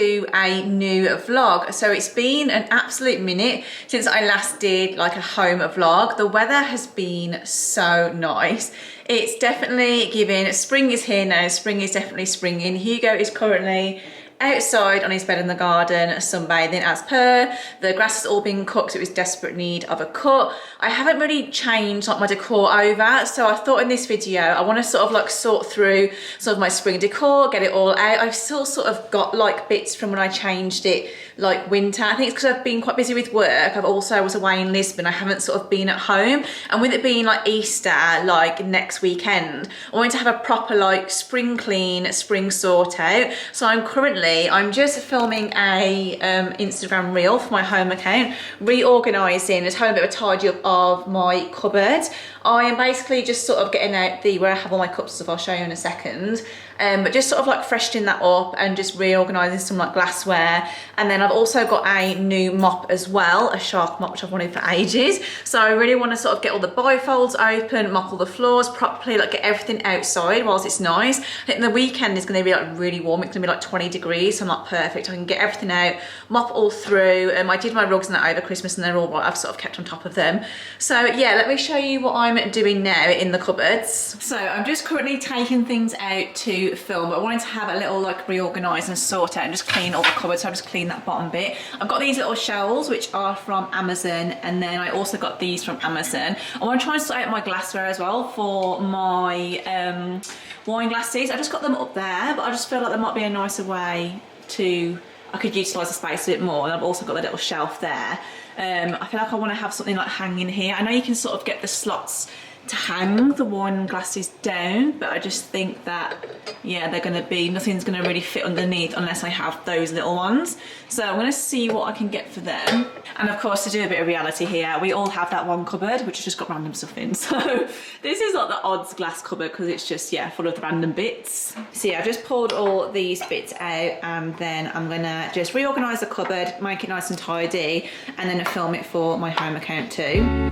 to a new vlog. So it's been an absolute minute since I last did like a home vlog. The weather has been so nice. It's definitely giving, spring is here now, spring is definitely springing. Hugo is currently outside on his bed in the garden sunbathing as per. The grass has all been cut, so it was desperate need of a cut. I haven't really changed like my decor over, so I thought in this video I want to sort of like sort through some of my spring decor, get it all out. I've still sort of got like bits from when I changed it like winter. I think it's because I've been quite busy with work. I was away in Lisbon. I haven't sort of been at home, and with it being like Easter like next weekend, I wanted to have a proper like spring clean, spring sort out. So I'm just filming a Instagram reel for my home account, reorganising, just having a bit of a tidy up of my cupboard. I am basically just sort of getting out where I have all my cups and stuff. I'll show you in a second. But just sort of like freshening that up and just reorganising some like glassware. And then I've also got a new mop as well, a shark mop, which I've wanted for ages. So I really want to sort of get all the bifolds open, mop all the floors properly, like get everything outside whilst it's nice. I think the weekend is going to be like really warm. It's going to be like 20 degrees, so I'm like perfect. I can get everything out, mop all through. I did my rugs and that over Christmas and they're all right. I've sort of kept on top of them. So yeah, let me show you what I'm doing now in the cupboards. So I'm just currently taking things out to film, but I wanted to have a little like reorganise and sort out and just clean all the cupboards. So I just clean that bottom bit. I've got these little shelves which are from Amazon, and then I also got these from Amazon. I want to try and sort out my glassware as well for my wine glasses. I just got them up there, but I just feel like there might be a nicer way to, I could utilise the space a bit more. And I've also got the little shelf there. I feel like I want to have something like hanging here. I know you can sort of get the slots to hang the wine glasses down, but I just think that, yeah, they're going to be, nothing's going to really fit underneath unless I have those little ones. So I'm going to see what I can get for them. And of course, to do a bit of reality here, we all have that one cupboard which has just got random stuff in. So this is like the odds glass cupboard because it's just, yeah, full of the random bits. So yeah, I've just pulled all these bits out, and then I'm going to just reorganise the cupboard, make it nice and tidy, and then film it for my home account too.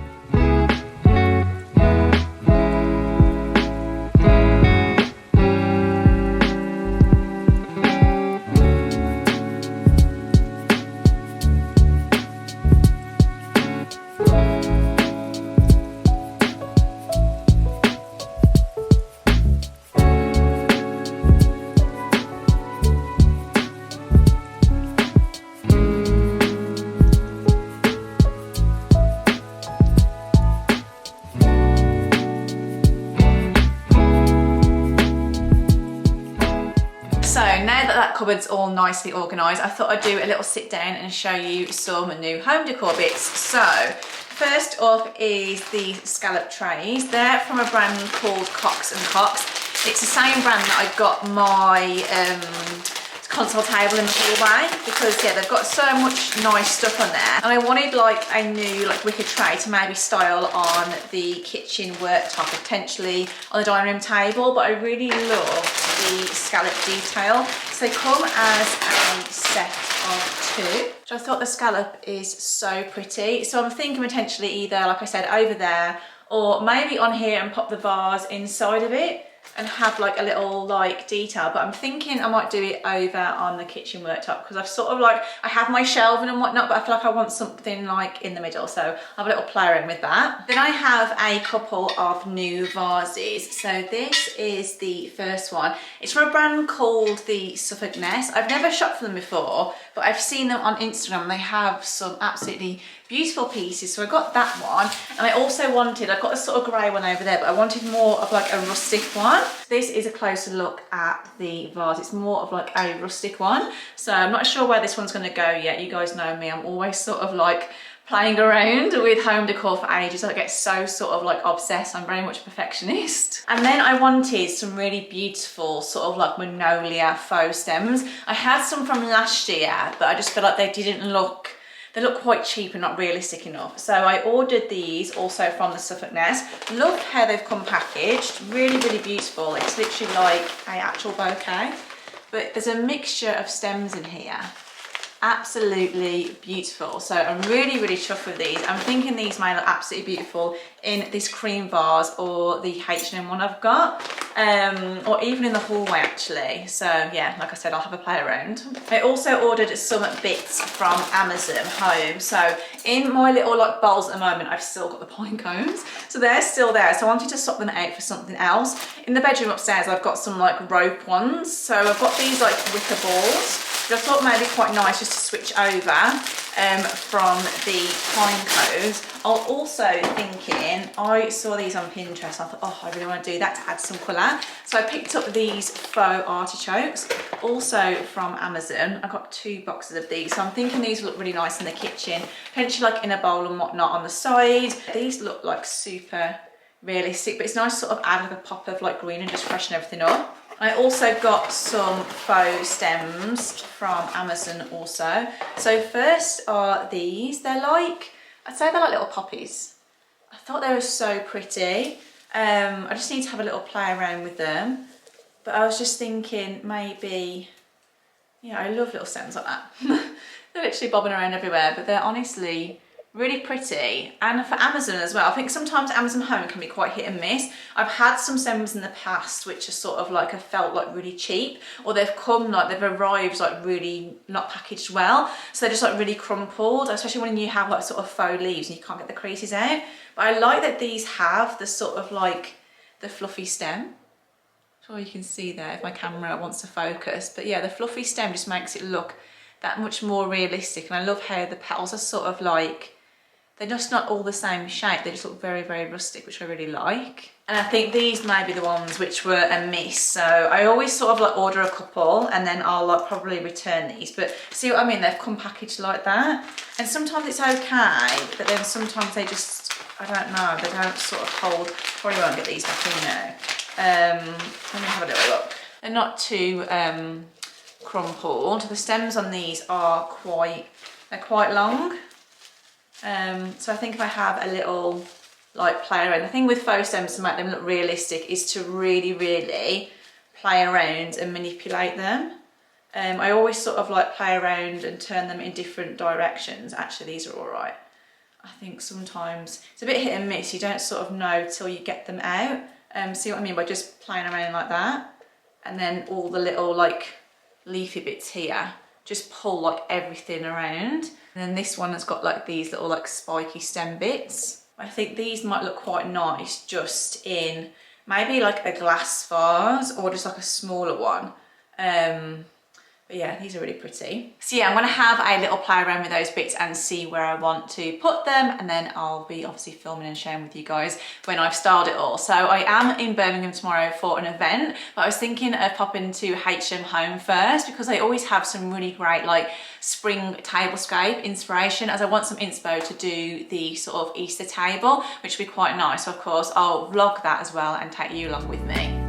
Cupboard's all nicely organised, I thought I'd do a little sit down and show you some new home decor bits. So first up is the scallop trays. They're from a brand called Cox & Cox. It's the same brand that I got my console table in the hallway, because yeah, they've got so much nice stuff on there, and I wanted like a new like wicker tray to maybe style on the kitchen worktop, potentially on the dining room table. But I really love the scallop detail. So they come as a set of two, which I thought the scallop is so pretty. So I'm thinking potentially either, like I said, over there, or maybe on here and pop the vase inside of it and have like a little like detail. But I'm thinking I might do it over on the kitchen worktop, because I've sort of like, I have my shelving and whatnot, but I feel like I want something like in the middle, so I'll have a little play around with that. Then I have a couple of new vases. So this is the first one. It's from a brand called the Suffolk Nest. I've never shopped for them before, but I've seen them on Instagram. They have some absolutely beautiful pieces, so I got that one. And I also wanted, I've got a sort of grey one over there, but I wanted more of like a rustic one. This is a closer look at the vase. It's more of like a rustic one, so I'm not sure where this one's going to go yet. You guys know me, I'm always sort of like playing around with home decor for ages. I get so sort of like obsessed. I'm very much a perfectionist. And then I wanted some really beautiful sort of like magnolia faux stems. I had some from last year, but I just feel like they didn't look, they look quite cheap and not realistic enough. So I ordered these also from the Suffolk Nest. Love how they've come packaged. Really, really beautiful. It's literally like an actual bouquet. But there's a mixture of stems in here. Absolutely beautiful. So I'm really, really chuffed with these. I'm thinking these may look absolutely beautiful in this cream vase or the H&M one I've got. or even in the hallway actually. So yeah, like I said, I'll have a play around. I also ordered some bits from H&M Home. So in my little like bowls at the moment, I've still got the pine cones, so they're still there. So I wanted to swap them out for something else. In the bedroom upstairs, I've got some like rope ones. So I've got these like wicker balls, which I thought might be quite nice just to switch over from the pine cones. I'm also thinking, I saw these on Pinterest, I thought, oh, I really want to do that to add some colour. So I picked up these faux artichokes, also from Amazon. I got 2 boxes of these, so I'm thinking these look really nice in the kitchen, potentially like in a bowl and whatnot on the side. These look like super realistic, but it's nice to sort of add like a pop of like green and just freshen everything up. I also got some faux stems from Amazon also. So first are these. They're like, I'd say they're like little poppies. I thought they were so pretty. I just need to have a little play around with them. But I was just thinking maybe, yeah, I love little stems like that. They're literally bobbing around everywhere, but they're honestly really pretty. And for Amazon as well, I think sometimes Amazon Home can be quite hit and miss. I've had some stems in the past which are sort of like, I felt like really cheap, or they've come like, they've arrived like really not packaged well, so they're just like really crumpled, especially when you have like sort of faux leaves and you can't get the creases out. But I like that these have the sort of like the fluffy stem. Sure you can see there if my camera wants to focus, but yeah, the fluffy stem just makes it look that much more realistic. And I love how the petals are sort of like, they're just not all the same shape, they just look very, very rustic, which I really like. And I think these may be the ones which were a miss. So I always sort of like order a couple and then I'll like probably return these. But see what I mean? They've come packaged like that. And sometimes it's okay, but then sometimes they just, I don't know, they don't sort of hold. Probably won't get these back in now. Let me have a little look. They're not too crumpled. The stems on these are quite long. So I think if I have a little like play around, the thing with faux stems to make them look realistic is to really, really play around and manipulate them. I always sort of like play around and turn them in different directions. Actually, these are all right. I think sometimes it's a bit hit and miss. You don't sort of know till you get them out. See what I mean by just playing around like that? And then all the little like leafy bits here, just pull like everything around. And then this one has got like these little like spiky stem bits. I think these might look quite nice just in maybe like a glass vase or just like a smaller one. But yeah, these are really pretty. So yeah, I'm gonna have a little play around with those bits and see where I want to put them, and then I'll be obviously filming and sharing with you guys when I've styled it all. So I am in Birmingham tomorrow for an event, but I was thinking of popping to H&M Home first because they always have some really great like spring tablescape inspiration, as I want some inspo to do the sort of Easter table, which would be quite nice. So of course I'll vlog that as well and take you along with me.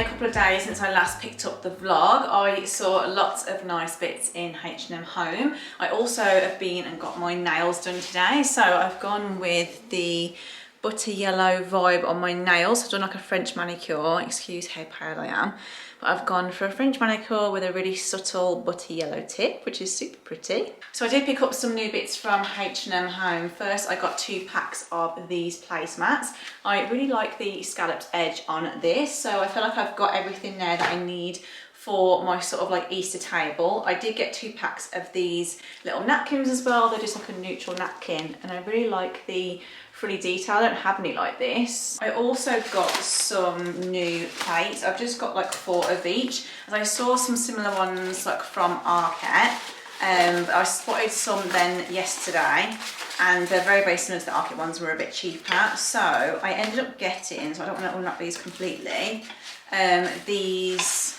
a couple of days since I last picked up the vlog. I saw lots of nice bits in H&M Home. I also have been and got my nails done today. So I've gone with the butter yellow vibe on my nails. I've done like a French manicure. Excuse how pale I am. But I've gone for a French manicure with a really subtle butter yellow tip, which is super pretty. So I did pick up some new bits from H&M Home. First, I got 2 packs of these placemats. I really like the scalloped edge on this, so I feel like I've got everything there that I need for my sort of like Easter table. I did get 2 packs of these little napkins as well. They're just like a neutral napkin, and I really like the frilly detail. I don't have any like this. I also got some new plates. I've just got like 4 of each, as I saw some similar ones like from Arket. But I spotted some then yesterday, and they're very similar to the Arket ones, were a bit cheaper. So I ended up getting, so I don't want to unwrap these completely, these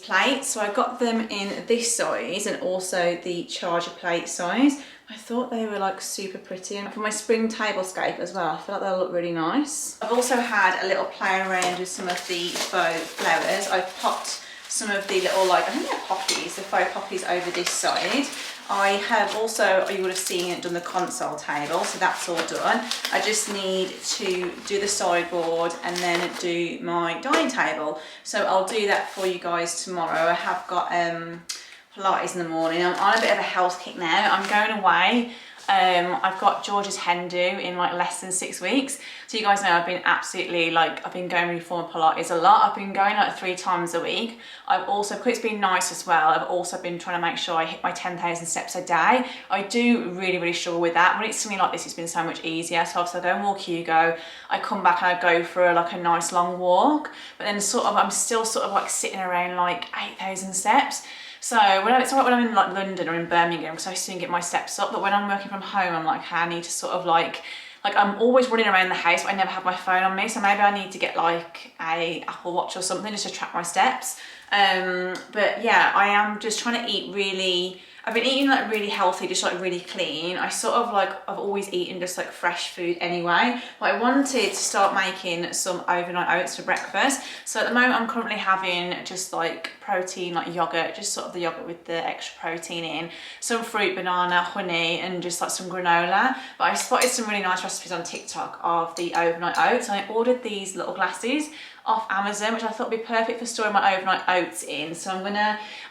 plates. So I got them in this size and also the charger plate size. I thought they were like super pretty, and for my spring tablescape as well, I feel like they'll look really nice. I've also had a little play around with some of the faux flowers. I've popped some of the little, like, I think they're poppies, the faux poppies over this side. I have also, you would have seen it, done the console table, so that's all done. I just need to do the sideboard and then do my dining table. So I'll do that for you guys tomorrow. I have got Pilates in the morning. I'm on a bit of a health kick now. I'm going away. I've got George's hen do in like less than 6 weeks. So you guys know I've been absolutely like, I've been going reformer Pilates a lot. I've been going like 3 times a week. I've also, because it's been nice as well, I've also been trying to make sure I hit my 10,000 steps a day. I do really struggle with that. When it's something like this, it's been so much easier. So obviously I go and walk Hugo, I come back and I go for like a nice long walk, but then sort of, I'm still sort of like sitting around like 8,000 steps. So it's alright when I'm in like London or in Birmingham, because I soon get my steps up, but when I'm working from home, I'm like, hey, I need to sort of like I'm always running around the house, but I never have my phone on me, so maybe I need to get like a Apple Watch or something just to track my steps. But yeah, I am just trying to eat really, I've been eating like really healthy, just like really clean. I sort of like, I've always eaten just like fresh food anyway, but I wanted to start making some overnight oats for breakfast. So at the moment I'm currently having just like protein, like yogurt, just sort of the yogurt with the extra protein in, some fruit, banana, honey, and just like some granola. But I spotted some really nice recipes on TikTok of the overnight oats, and I ordered these little glasses off Amazon, which I thought would be perfect for storing my overnight oats in. So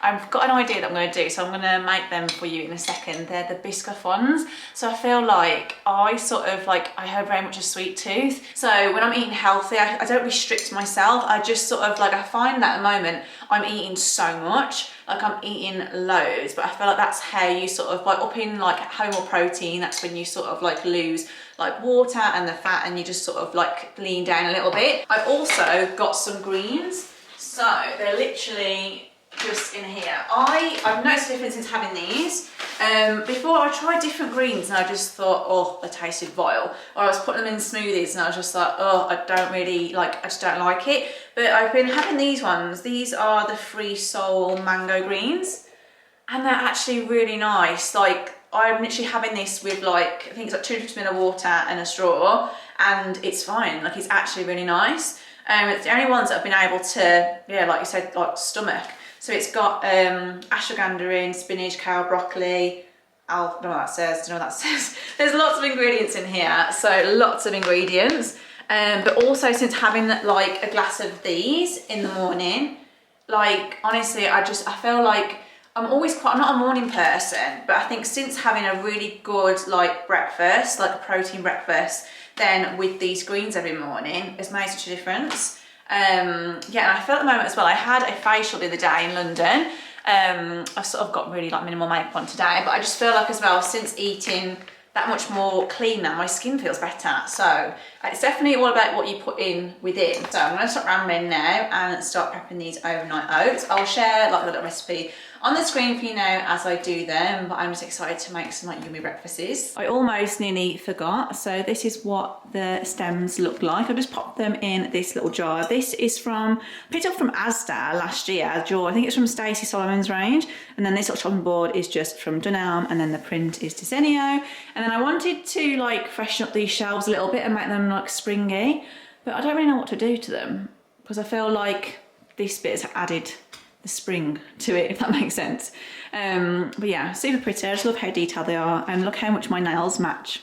I've got an idea that I'm gonna do, so I'm gonna make them for you in a second. They're the Biscoff ones. So I feel like I have very much a sweet tooth. So when I'm eating healthy, I don't restrict myself. I just sort of like, I find that at the moment I'm eating so much, like I'm eating loads, but I feel like that's how you sort of like up in like HOMEWARE protein, that's when you sort of like lose like water and the fat, and you just sort of like lean down a little bit. I've also got some greens, so they're literally just in here. I've noticed a difference since having these. Before I tried different greens and I just thought, oh, they tasted vile. Or I was putting them in smoothies and I was just like, oh, I just don't like it. But I've been having these ones. These are the Free Soul Mango Greens, and they're actually really nice. Like, I'm literally having this with like, I think it's like 250 ml of water and a straw, and it's fine. Like, it's actually really nice. It's the only ones that I've been able to, yeah, like you said, like stomach. So it's got ashwagandha in, spinach, kale, broccoli. I don't know what that says, I don't know what that says. There's lots of ingredients in here, so lots of ingredients. But also, since having like a glass of these in the morning, like honestly, I feel like I'm not a morning person, but I think since having a really good like breakfast, like a protein breakfast, then with these greens every morning, it's made such a difference. Yeah, and I feel at the moment as well, I had a facial the other day in London. I've sort of got really like minimal makeup on today, but I just feel like as well, since eating that much more clean now, my skin feels better. So it's definitely all about what you put in within. So I'm gonna start rambling now and start prepping these overnight oats. I'll share like a little recipe on the screen for you now as I do them, but I'm just excited to make some like yummy breakfasts. I almost nearly forgot. So this is what the stems look like. I just popped them in this little jar. This is picked up from Asda last year. I think it's from Stacey Solomon's range. And then this little chopping board is just from Dunelm, and then the print is Desenio. And then I wanted to like freshen up these shelves a little bit and make them like springy, but I don't really know what to do to them. because I feel like this bit has added the spring to it, if that makes sense. But yeah, super pretty. I just love how detailed they are, and look how much my nails match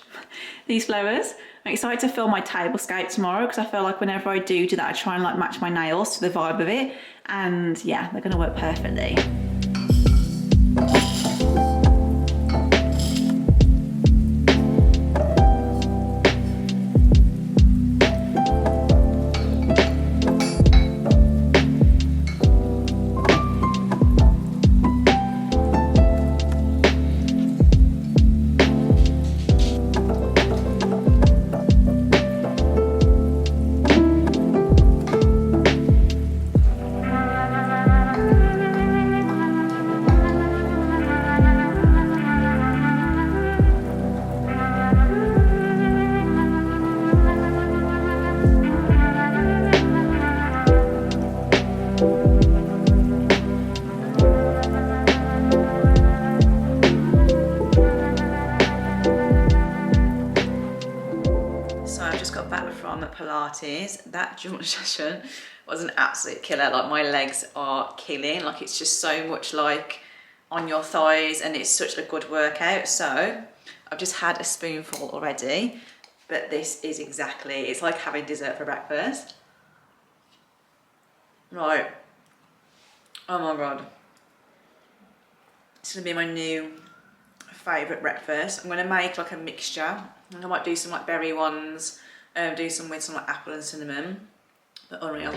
these flowers. I'm excited to film my tablescape tomorrow, because I feel like whenever I do that, I try and like match my nails to the vibe of it, and yeah, they're gonna work perfectly. Pilates. That jump session was an absolute killer. Like, my legs are killing. Like, it's just so much like on your thighs, and it's such a good workout. So I've just had a spoonful already, but this is exactly, it's like having dessert for breakfast. Right, oh my god, it's gonna be my new favourite breakfast. I'm gonna make like a mixture. I think I might do some like berry ones, do some with some like apple and cinnamon, but unreal.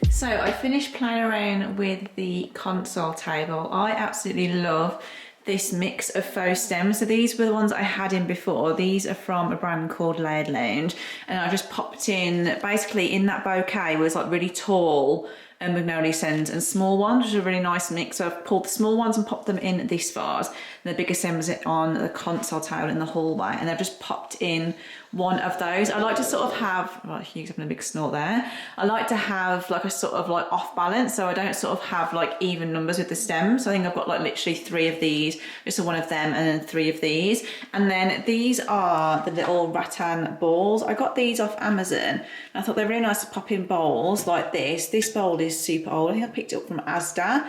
So I finished playing around with the console table. I absolutely love this mix of faux stems. So these were the ones I had in before. These are from a brand called Layered Lounge, and I just popped in, basically in that bouquet was like really tall magnolia stems and small ones, which is a really nice mix. So I've pulled the small ones and popped them in this vase, and the bigger stems on the console table in the hallway, and I've just popped in one of those. I like to sort of have, well, Hugh's having a big snort there. I like to have like a sort of like off balance, so I don't sort of have like even numbers with the stems. I think I've got like literally 3 of these, just one of them, and then 3 of these. And then these are the little rattan balls. I got these off Amazon. I thought they're really nice to pop in bowls like this. This bowl is super old. I think I picked it up from Asda.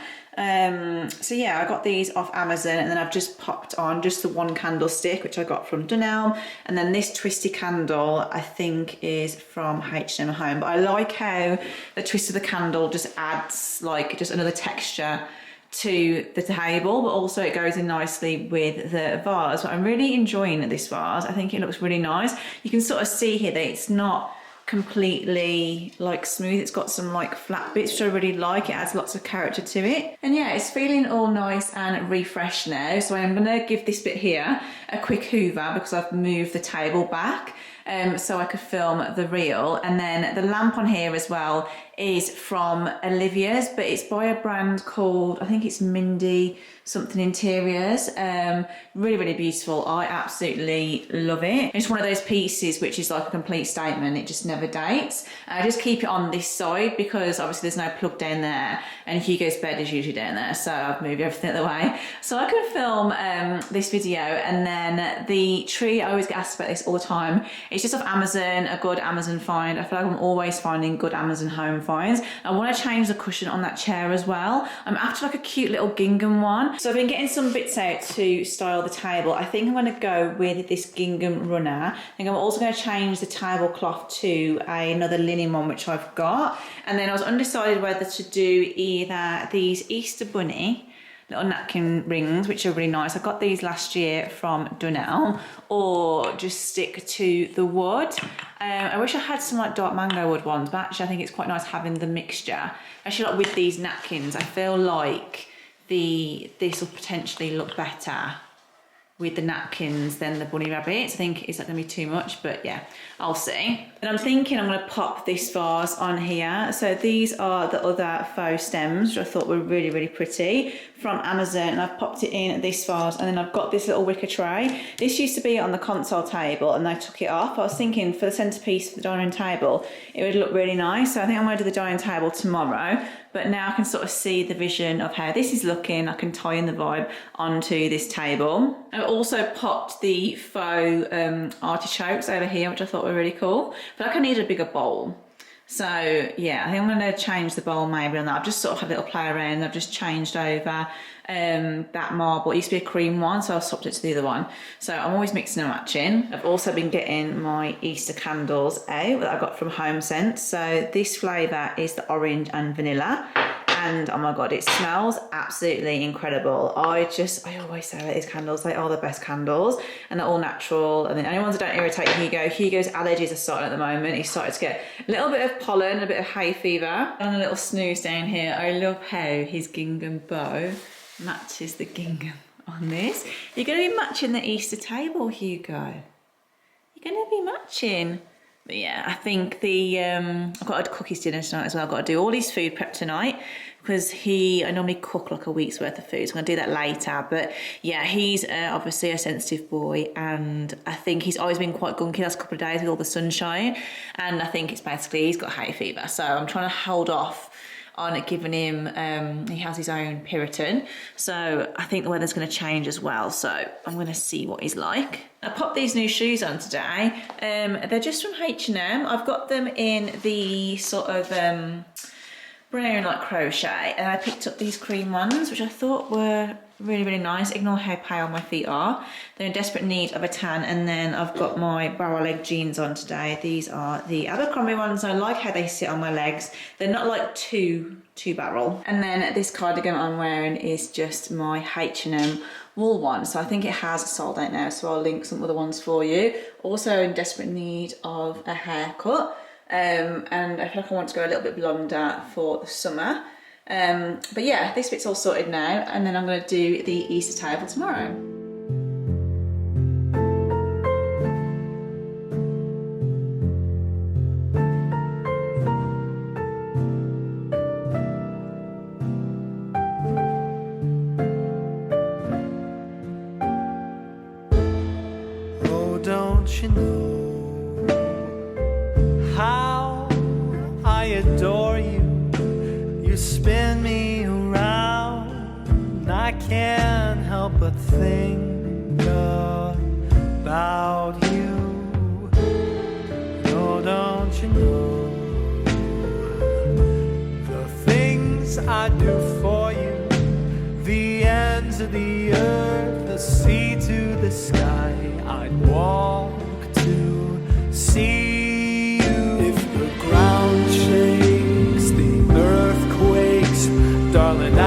So yeah, I got these off Amazon, and then I've just popped on just the one candlestick, which I got from Dunelm, and then this twisty candle I think is from H&M Home. But I like how the twist of the candle just adds like just another texture to the table, but also it goes in nicely with the vase. But I'm really enjoying this vase. I think it looks really nice. You can sort of see here that it's not completely like smooth, it's got some like flat bits, which I really like. It adds lots of character to it, and yeah, it's feeling all nice and refreshed now. So I'm gonna give this bit here a quick hoover, because I've moved the table back so I could film the reel. And then the lamp on here as well is from Olivia's, but it's by a brand called, I think it's Mindy something Interiors. Really, really beautiful. I absolutely love it. It's one of those pieces which is like a complete statement. It just never dates. I just keep it on this side because obviously there's no plug down there, and Hugo's bed is usually down there, so I've moved everything out of the way so I can film this video. And then the tree, I always get asked about this all the time. It's just off Amazon, a good Amazon find. I feel like I'm always finding good Amazon Home finds. I want to change the cushion on that chair as well. I'm after like a cute little gingham one. So I've been getting some bits out to style the table. I think I'm going to go with this gingham runner. I think I'm also going to change the tablecloth to another linen one which I've got. And then I was undecided whether to do either these Easter Bunny little napkin rings, which are really nice. I got these last year from Dunelm, or just stick to the wood. I wish I had some like dark mango wood ones, but actually I think it's quite nice having the mixture. Actually, like with these napkins, I feel like this will potentially look better with the napkins than the bunny rabbits. I think, is that gonna be too much? But yeah, I'll see. And I'm thinking I'm gonna pop this vase on here. So these are the other faux stems, which I thought were really, really pretty from Amazon. And I've popped it in this vase, and then I've got this little wicker tray. This used to be on the console table and I took it off. I was thinking for the centerpiece for the dining table, it would look really nice. So I think I'm gonna do the dining table tomorrow. But now I can sort of see the vision of how this is looking. I can tie in the vibe onto this table. I've also popped the faux artichokes over here, which I thought were really cool. But I need a bigger bowl. So yeah, I think I'm going to change the bowl maybe on that. I've just sort of had a little play around. I've just changed over that marble. It used to be a cream one, so I swapped it to the other one. So I'm always mixing and matching. I've also been getting my Easter candles out that I got from Home Sense. So this flavour is the orange and vanilla. And oh my God, it smells absolutely incredible. I always say about these candles, they are the best candles, and they're all natural. And the only ones that don't irritate Hugo. Hugo's allergies are starting at the moment. He's started to get a little bit of pollen, a bit of hay fever. And a little snooze down here. I love how his gingham bow matches the gingham on this. You're going to be matching the Easter table, Hugo. You're going to be matching. But yeah, I think I've got to cook his dinner tonight as well. I've got to do all his food prep tonight because I normally cook like a week's worth of food. So I'm going to do that later. But yeah, he's obviously a sensitive boy, and I think he's always been quite gunky the last couple of days with all the sunshine. And I think it's basically he's got hay fever. So I'm trying to hold off on giving him, he has his own Piriton. So I think the weather's going to change as well. So I'm going to see what he's like. I popped these new shoes on today. They're just from H&M. I've got them in the sort of brown like crochet, and I picked up these cream ones, which I thought were really, really nice. Ignore how pale my feet are. They're in desperate need of a tan. And then I've got my barrel leg jeans on today. These are the Abercrombie ones. I like how they sit on my legs. They're not like too barrel. And then this cardigan I'm wearing is just my H&M wool one. So I think it has sold out now, so I'll link some other ones for you. Also in desperate need of a haircut. And I feel like I want to go a little bit blonder for the summer. But yeah, this bit's all sorted now, and then I'm going to do the Easter table tomorrow. Oh, don't you know how I adore you? You spin me around, and I can't help but think about you. Oh, don't you know the things I do for you? The ends of the earth, the sea to the sky, I'd walk to see you. If the ground shakes, the earth quakes, darling,